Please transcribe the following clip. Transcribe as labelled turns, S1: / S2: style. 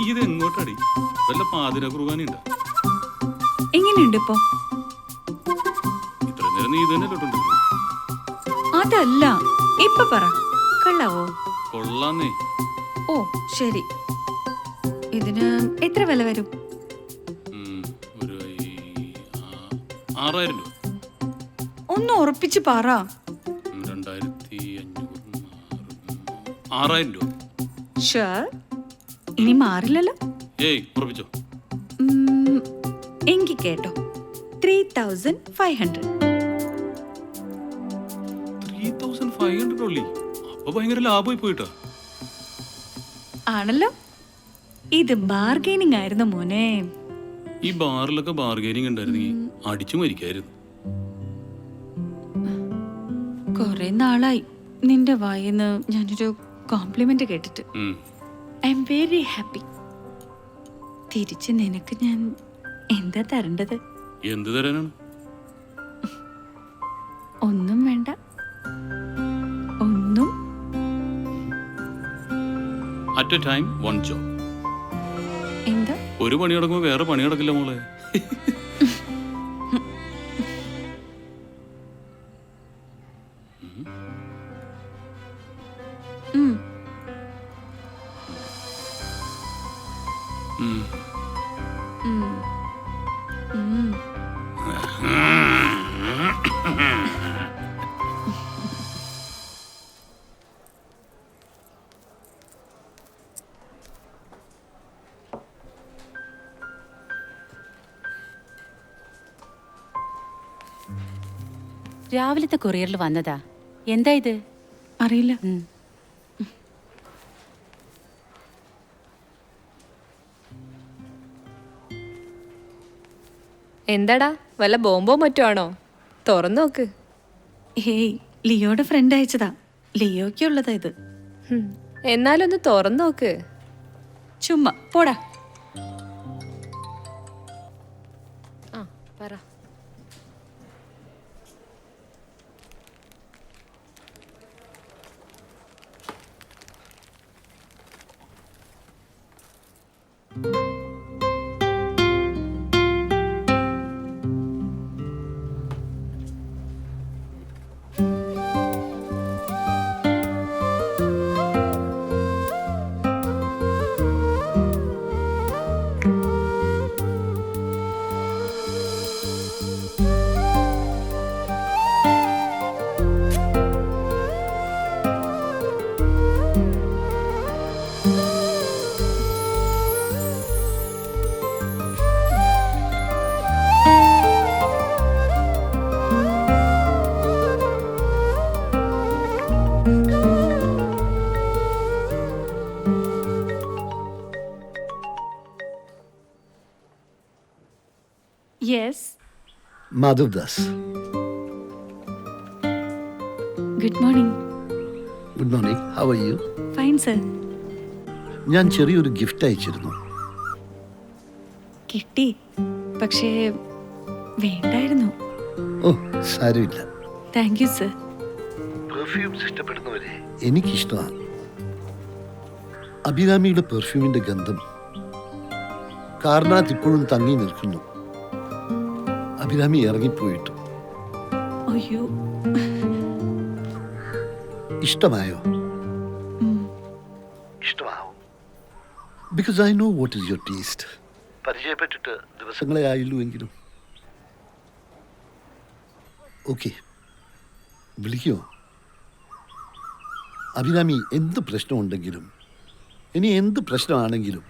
S1: ഇത് എങ്ങോട്ടടി? വല്ല പാതിര കുർബാനയുണ്ടോ?
S2: എങ്ങനെയുണ്ട് ഇപ്പോ?
S1: ഇത്ര നേരം നീ തന്നെ കേട്ടോണ്ടിരുന്നു.
S2: അതല്ല, ഇപ്പൊ പറ, കള്ളാവോ?
S1: കൊള്ളാന്നേ.
S2: ഓ ശരി. ഇതിന് എത്ര വില വരും?
S1: ഒരു 6,000 രൂപ.
S2: ഒന്ന് ഉറപ്പിച്ച് പറ.
S1: 2,500. 6,000 രൂപ.
S2: ഷുവർ? ഇനി മാറില്ലല്ലോ?
S1: ഏയ് ഉറപ്പിച്ചോ.
S2: എങ്കി കേട്ടോ, 3,500.
S1: 3,500 ഉള്ളി. അപ്പൊ ഭയങ്കര ലാഭമായി പോയിട്ടാ.
S2: ആണല്ലോ. ഇത് ബാർഗൈനിങ് ആയിരുന്നു മോനെ.
S1: ഈ ബാറിലൊക്കെ ബാർഗൈനിങ് ഉണ്ടായിരുന്നെങ്കിൽ അടിച്ചു മരിക്കായിരുന്നു.
S2: കൊറേ നാളായി നിന്റെ വായിന്ന് ഞാനൊരു കോംപ്ലിമെന്റ് കേട്ടിട്ട്. I am very happy. തിരിച്ച് നിനക്ക് ഞാൻ എന്താ തരേണ്ടത്?
S1: എന്ത് തരാനാണ്?
S2: ഒന്നും വേണ്ട. ഒന്നും.
S1: At A time one job.
S2: എന്താ?
S1: ഒരു പണി നടക്കുമ്പോ വേറെ പണി നടക്കില്ല മോളെ.
S3: രാവിലത്തെ കൊറിയറിൽ വന്നതാ. എന്താ ഇത്?
S2: അറിയില്ല.
S4: എന്താടാ, വല്ല ബോംബോ മറ്റോ ആണോ? തുറന്നു നോക്ക്.
S2: ഹേയ്, ലിയോയുടെ ഫ്രണ്ട് അയച്ചതാ. ലിയോയ്ക്കുള്ളതാ ഇത്.
S4: എന്നാലൊന്ന് തുറന്നു നോക്ക്.
S2: ചുമ്മാ പോടാ.
S4: ആ പറ.
S2: Yes.
S5: Madhav Das.
S2: Good morning.
S5: Good morning. How are you?
S2: Fine sir.
S5: ഞാൻ ചെറിയൊരു ഗിഫ്റ്റ് അയച്ചിരുന്നു.
S2: കിട്ടി, പക്ഷേ വേണ്ടായിരുന്നു.
S5: ഓ സാരമില്ല.
S2: Thank you sir.
S5: പെർഫ്യൂംസ് ഇഷ്ടപ്പെടുന്നവരെ എനിക്കിഷ്ടമാണ്. അഭിരാമിയുടെ പെർഫ്യൂമിന്റെ ഗന്ധം കാറിനകത്ത് ഇപ്പോഴും തങ്ങി നിൽക്കുന്നു. അഭിരാമി ഇറങ്ങിപ്പോയിട്ടു.
S2: അയ്യോ.
S5: ഇഷ്ടമായോ? ഇഷ്ടമാവും. Because I know what is your taste. പരിചയപ്പെട്ടിട്ട് ദിവസങ്ങളെ ആയുള്ളൂ എങ്കിലും. ഓക്കെ, വിളിക്കുമോ? അഭിരാമി എന്ത് പ്രശ്നമുണ്ടെങ്കിലും, ഇനി എന്ത് പ്രശ്നമാണെങ്കിലും